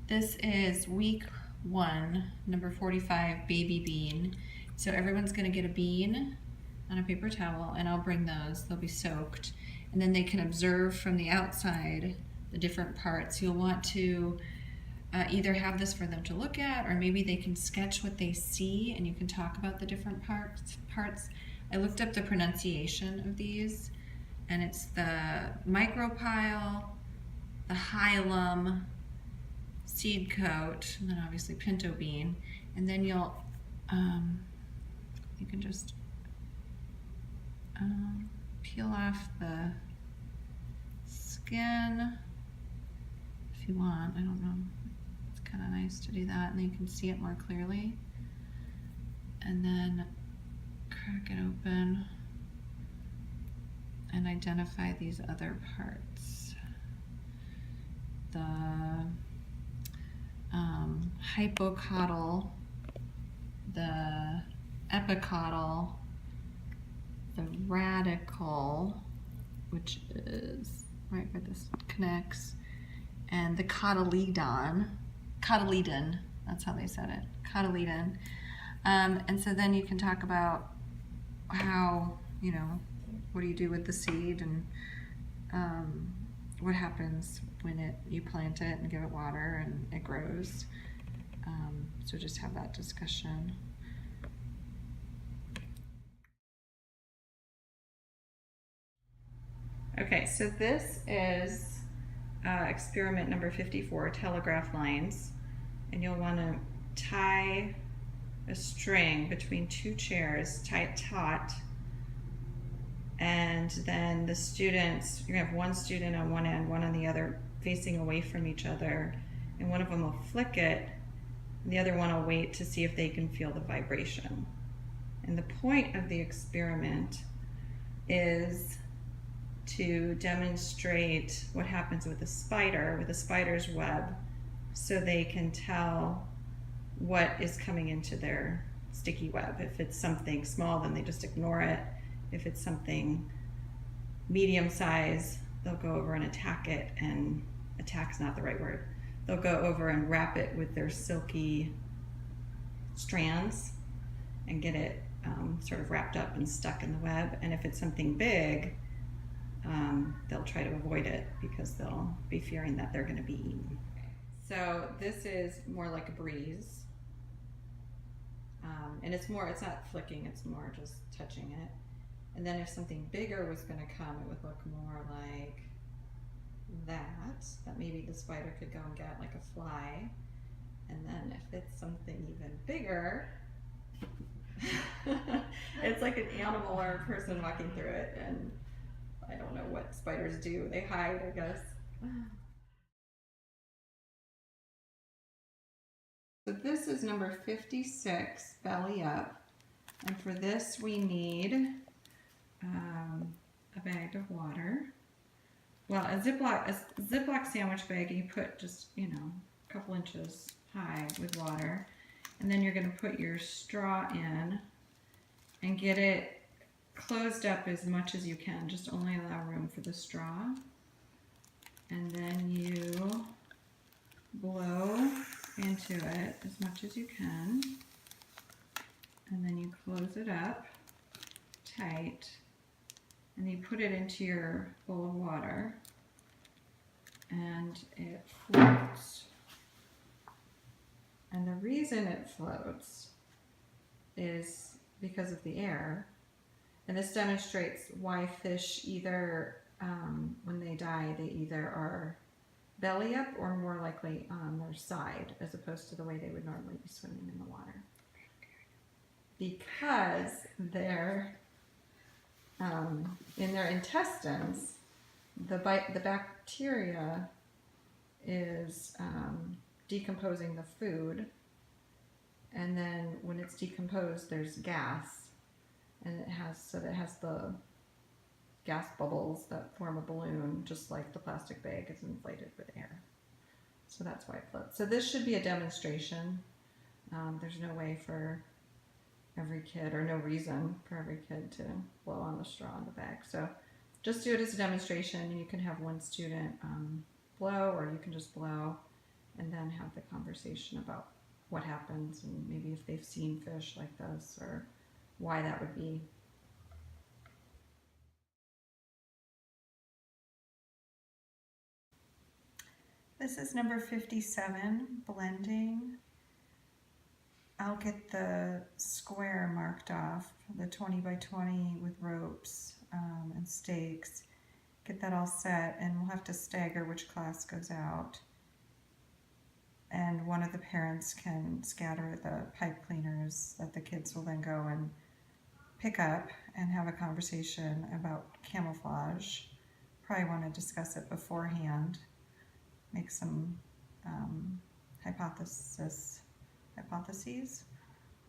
This is week 1, number 45, baby bean. So everyone's going to get a bean on a paper towel, and I'll bring those. They'll be soaked. And then they can observe from the outside the different parts. You'll want to either have this for them to look at, or maybe they can sketch what they see and you can talk about the different parts. I looked up the pronunciation of these, and it's the micropyle, the hilum, seed coat, and then obviously pinto bean, and then you can just peel off the skin if you want. I don't know, it's kind of nice to do that, and then you can see it more clearly, and then crack it open and identify these other parts. The hypocaudal, the epicaudal, the radical, which is right where this connects, and the cotyledon, that's how they said it, cotyledon. And so then you can talk about how, what do you do with the seed, and what happens when you plant it and give it water and it grows. So just have that discussion. Okay, so this is experiment number 54, telegraph lines. And you'll want to tie a string between 2 chairs, tie it taut, and then the students, you're going to have one student on one end, one on the other, facing away from each other, and one of them will flick it, and the other one will wait to see if they can feel the vibration. And the point of the experiment is to demonstrate what happens with a spider, with a spider's web, so they can tell what is coming into their sticky web. If it's something small, then they just ignore it. If it's something medium size, they'll go over and attack it, and attack's not the right word. They'll go over and wrap it with their silky strands and get it sort of wrapped up and stuck in the web. And if it's something big, they'll try to avoid it because they'll be fearing that they're going to be eaten. So this is more like a breeze. And it's not flicking, it's more just touching it. And then if something bigger was going to come, it would look more like that maybe the spider could go and get, like a fly. And then if it's something even bigger, it's like an animal or a person walking through it, and I don't know what spiders do. They hide, I guess. So this is number 56, belly up. And for this we need a bag of water. Well, a Ziploc sandwich bag, you put just, a couple inches high with water. And then you're going to put your straw in and get it closed up as much as you can. Just only allow room for the straw. And then you blow into it as much as you can. And then you close it up tight. And you put it into your bowl of water, and it floats. And the reason it floats is because of the air. And this demonstrates why fish either, when they die, they either are belly up or more likely on their side, as opposed to the way they would normally be swimming in the water. Because they're in their intestines, the bacteria is decomposing the food, and then when it's decomposed, there's gas, and it has the gas bubbles that form a balloon, just like the plastic bag is inflated with air. So that's why it floats. So this should be a demonstration. There's no way for every kid, or no reason for every kid to blow on the straw in the bag. So just do it as a demonstration. You can have one student blow, or you can just blow, and then have the conversation about what happens and maybe if they've seen fish like this or why that would be. This is number 57, blending. I'll get the square marked off, the 20 by 20 with ropes and stakes. Get that all set, and we'll have to stagger which class goes out. And one of the parents can scatter the pipe cleaners that the kids will then go and pick up and have a conversation about camouflage. Probably want to discuss it beforehand, make some hypotheses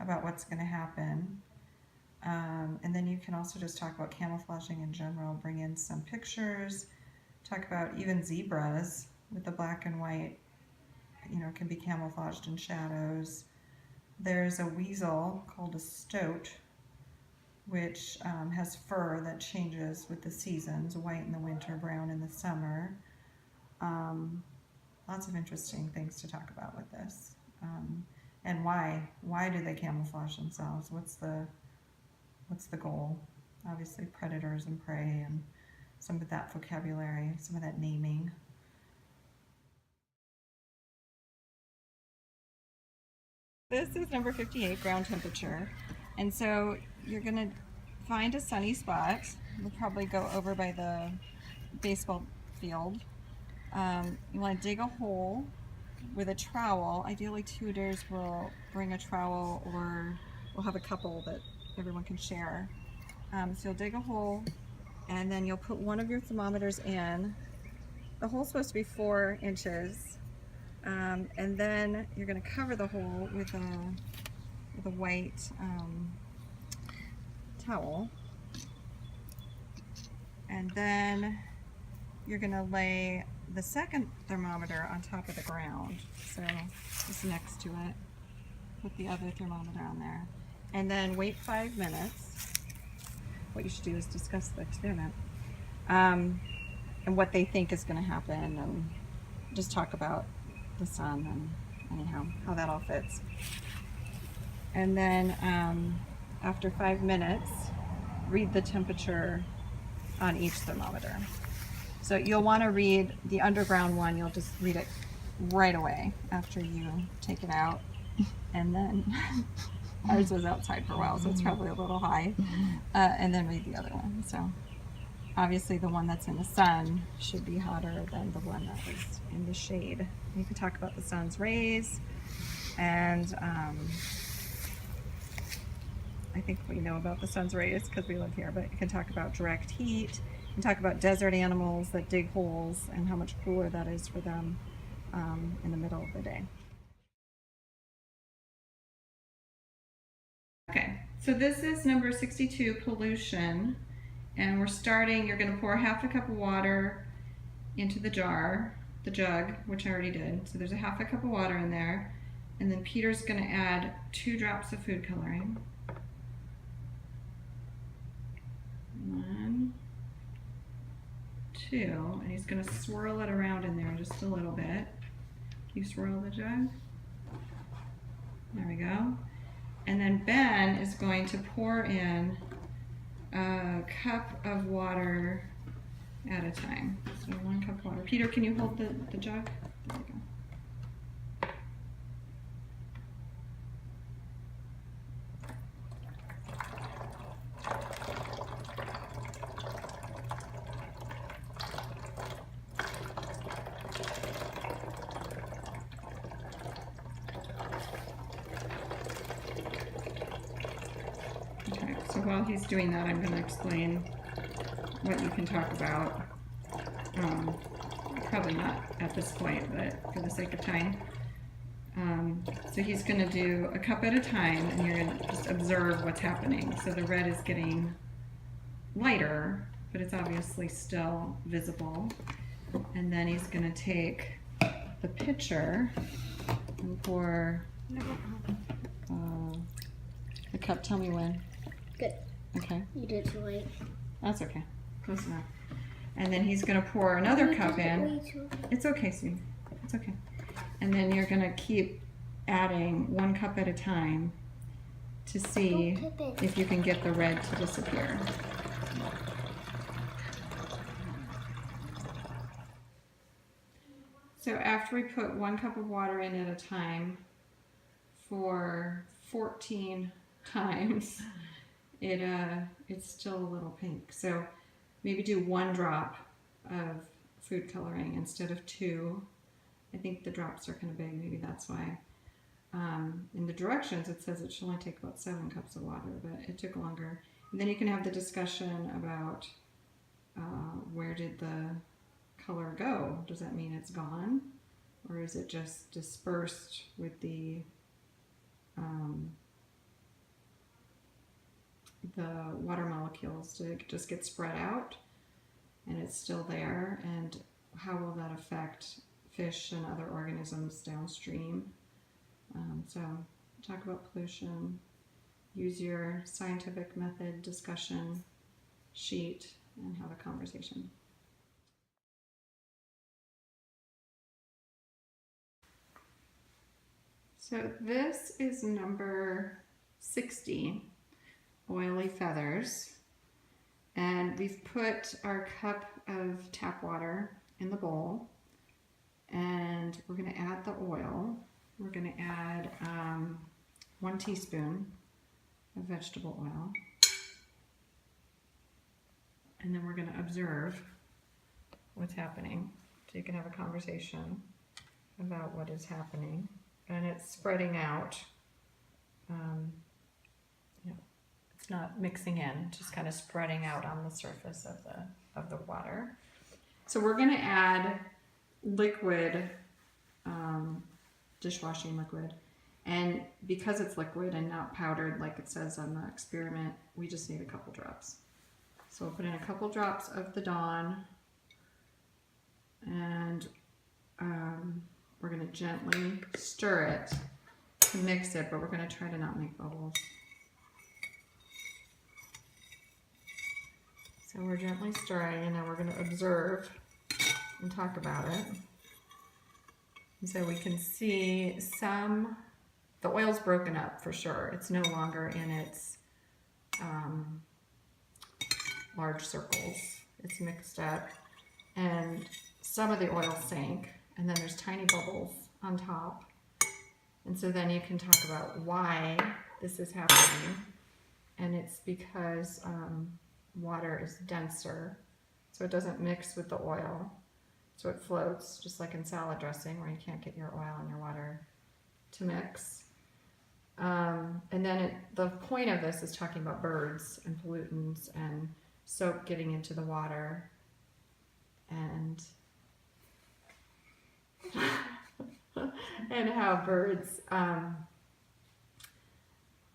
about what's going to happen. And then you can also just talk about camouflaging in general, bring in some pictures, talk about even zebras with the black and white, can be camouflaged in shadows. There's a weasel called a stoat, which has fur that changes with the seasons, white in the winter, brown in the summer. Lots of interesting things to talk about with this. And why do they camouflage themselves? What's the goal? Obviously predators and prey, and some of that vocabulary, some of that naming. This is number 58, ground temperature. And so you're gonna find a sunny spot. We'll probably go over by the baseball field. You wanna dig a hole with a trowel. Ideally tutors will bring a trowel, or we'll have a couple that everyone can share. So you'll dig a hole, and then you'll put one of your thermometers in. The hole's supposed to be 4 inches. And then you're going to cover the hole with a white towel. And then you're going to lay the second thermometer on top of the ground. So just next to it. Put the other thermometer on there. And then wait 5 minutes. What you should do is discuss the experiment. And what they think is going to happen, and just talk about the sun and anyhow how that all fits. And then after 5 minutes, read the temperature on each thermometer. So you'll want to read the underground one. You'll just read it right away after you take it out. And then ours was outside for a while, so it's probably a little high. And then read the other one. So obviously the one that's in the sun should be hotter than the one that is in the shade. You can talk about the sun's rays, and I think we know about the sun's rays because we live here, but you can talk about direct heat. You can talk about desert animals that dig holes and how much cooler that is for them in the middle of the day. Okay, so this is number 62, pollution. And we're starting, you're going to pour 1/2 cup of water into the jug, which I already did. So there's 1/2 cup of water in there. And then Peter's going to add 2 drops of food coloring. 1, 2, and he's going to swirl it around in there just a little bit. Can you swirl the jug? There we go. And then Ben is going to pour in a cup of water at a time. So 1 cup of water. Peter, can you hold the jug? There we go. So while he's doing that, I'm going to explain what you can talk about. Probably not at this point, but for the sake of time. So he's going to do a cup at a time, and you're going to just observe what's happening. So the red is getting lighter, but it's obviously still visible. And then he's going to take the pitcher and pour the cup. Tell me when. Good. Okay. You did too late. That's okay. Close enough. And then he's going to pour another cup in. It's okay, Sue. It's okay. And then you're gonna keep adding 1 cup at a time to see if you can get the red to disappear. So after we put 1 cup of water in at a time for 14 times, it's still a little pink. So maybe do 1 drop of food coloring instead of 2. I think the drops are kind of big, maybe that's why. In the directions it says it should only take about 7 cups of water, but it took longer. And then you can have the discussion about where did the color go? Does that mean it's gone? Or is it just dispersed with the water molecules? Did it just get spread out and it's still there? And how will that affect fish and other organisms downstream? So talk about pollution, use your scientific method discussion sheet and have a conversation. So this is number 60, oily feathers. And we've put our cup of tap water in the bowl and we're gonna add the oil. We're gonna add 1 teaspoon of vegetable oil. And then we're gonna observe what's happening. So you can have a conversation about what is happening. And it's spreading out. It's not mixing in, just kind of spreading out on the surface of the water. So we're gonna add liquid, dishwashing liquid. And because it's liquid and not powdered like it says on the experiment, we just need a couple drops. So we'll put in a couple drops of the Dawn and we're going to gently stir it to mix it, but we're going to try to not make bubbles. So we're gently stirring and now we're going to observe and talk about it. And so we can see the oil's broken up for sure. It's no longer in its large circles. It's mixed up and some of the oil sank and then there's tiny bubbles on top. And so then you can talk about why this is happening. And it's because water is denser, so it doesn't mix with the oil. So it floats, just like in salad dressing where you can't get your oil and your water to mix. And then the point of this is talking about birds and pollutants and soap getting into the water and and how birds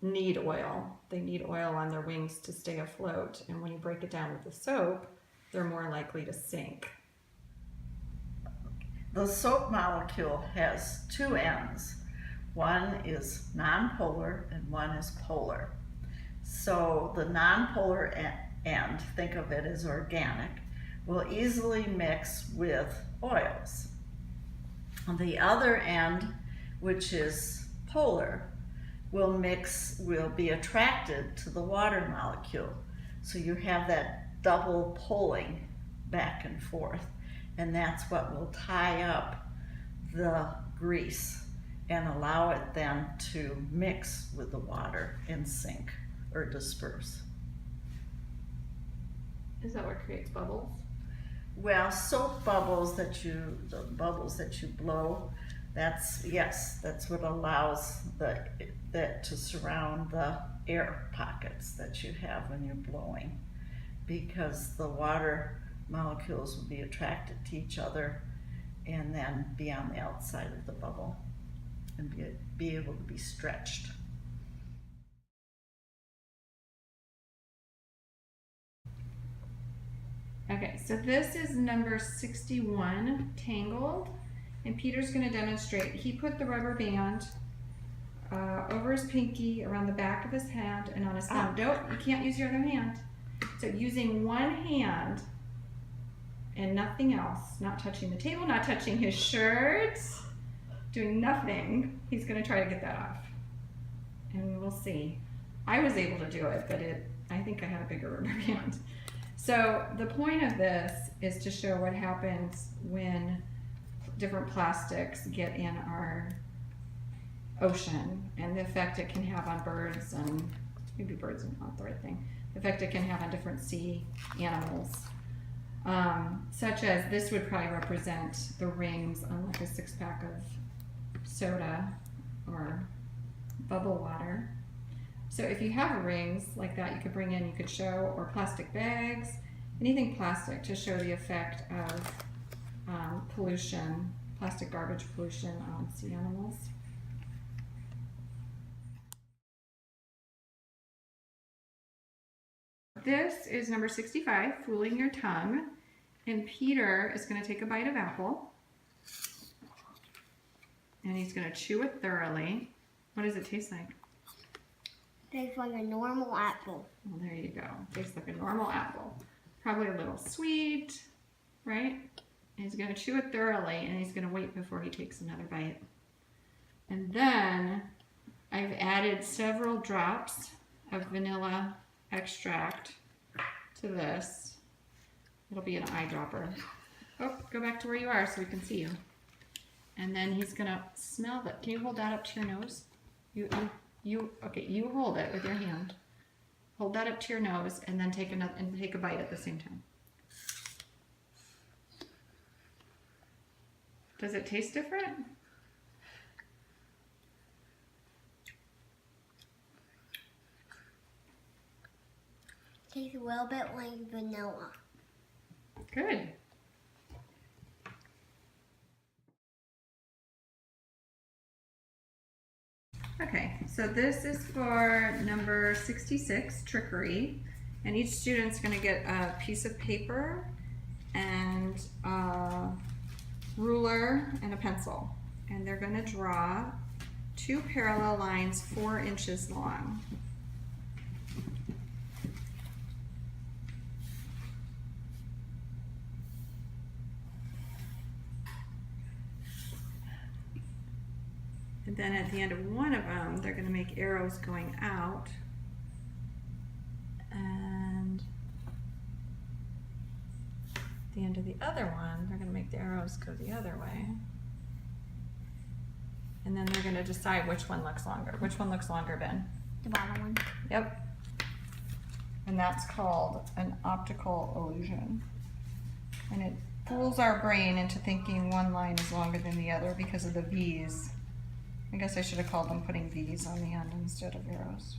need oil. They need oil on their wings to stay afloat, and when you break it down with the soap, they're more likely to sink. The soap molecule has 2 ends. One is nonpolar and one is polar. So the nonpolar end, think of it as organic, will easily mix with oils. On the other end, which is polar, will be attracted to the water molecule. So you have that double pulling back and forth, and that's what will tie up the grease and allow it then to mix with the water and sink or disperse. Is that what creates bubbles? Well, soap bubbles the bubbles that you blow, that's what allows that to surround the air pockets that you have when you're blowing, because the water molecules will be attracted to each other and then be on the outside of the bubble and be able to be stretched. Okay, so this is number 61, Tangled, and Peter's going to demonstrate. He put the rubber band over his pinky, around the back of his hand, and on his thumb. Nope, you can't use your other hand. So using one hand and nothing else, not touching the table, not touching his shirt, doing nothing, he's going to try to get that off. And we'll see. I was able to do it, but I think I had a bigger rubber band. So the point of this is to show what happens when different plastics get in our ocean and the effect it can have on birds, and maybe birds are not the right thing, the effect it can have on different sea animals. Such as this would probably represent the rings on like a 6-pack of soda or bubble water. So if you have rings like that, you could bring in, you could show, or plastic bags, anything plastic to show the effect of pollution, plastic garbage pollution on sea animals. This is number 65, Fooling Your Tongue. And Peter is going to take a bite of apple. And he's going to chew it thoroughly. What does it taste like? Tastes like a normal apple. Well, there you go. Tastes like a normal apple. Probably a little sweet, right? And he's going to chew it thoroughly, and he's going to wait before he takes another bite. And then I've added several drops of vanilla extract to this. It'll be an eyedropper. Oh, go back to where you are so we can see you. And then he's gonna smell it. Can you hold that up to your nose? Okay, you hold it with your hand. Hold that up to your nose and then take a bite at the same time. Does it taste different? Tastes a little bit like vanilla. Good. Okay, so this is for number 66, Trickery. And each student's going to get a piece of paper and a ruler and a pencil. And they're going to draw 2 parallel lines 4 inches long. And then at the end of one of them, they're going to make arrows going out. And at the end of the other one, they're going to make the arrows go the other way. And then they're going to decide which one looks longer. Which one looks longer, Ben? The bottom one. Yep. And that's called an optical illusion. And it fools our brain into thinking one line is longer than the other because of the V's. I guess I should have called them putting V's on the end instead of arrows.